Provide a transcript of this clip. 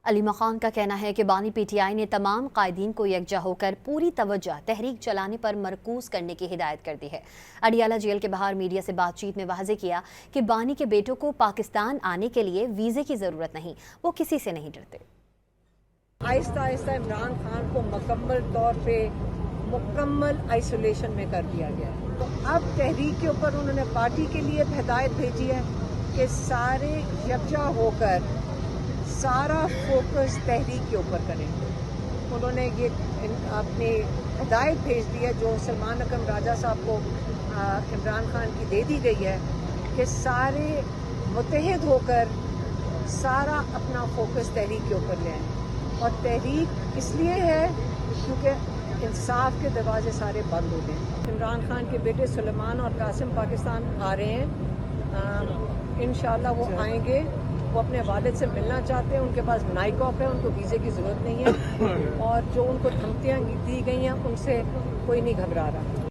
علی مقام کا کہنا ہے کہ بانی پی ٹی آئی نے تمام قائدین کو یکجا ہو کر پوری توجہ تحریک چلانے پر مرکوز کرنے کی ہدایت کر دی ہے۔ اڈیالہ جیل کے باہر میڈیا سے بات چیت میں واضح کیا کہ بانی کے بیٹوں کو پاکستان آنے کے لیے ویزے کی ضرورت نہیں، وہ کسی سے نہیں ڈرتے۔ آہستہ آہستہ عمران خان کو مکمل طور پہ مکمل آئسولیشن میں کر دیا گیا ہے، تو اب تحریک کے اوپر انہوں نے پارٹی کے لیے ہدایت بھیجی ہے کہ سارے یکجا ہو کر سارا فوکس تحریک کے اوپر کریں۔ انہوں نے یہ اپنی ہدایت بھیج دی ہے جو سلمان اکرم راجہ صاحب کو عمران خان کی دے دی گئی ہے کہ سارے متحد ہو کر سارا اپنا فوکس تحریک کے اوپر لیں، اور تحریک اس لیے ہے کیونکہ انصاف کے دروازے سارے بند ہو گئے۔ عمران خان کے بیٹے سلیمان اور قاسم پاکستان آ رہے ہیں، انشاءاللہ وہ آئیں گے۔ وہ اپنے والد سے ملنا چاہتے ہیں، ان کے پاس نائک آف ہے، ان کو ویزے کی ضرورت نہیں ہے، اور جو ان کو دھمکیاں دی گئی ہیں ان سے کوئی نہیں گھبرا رہا۔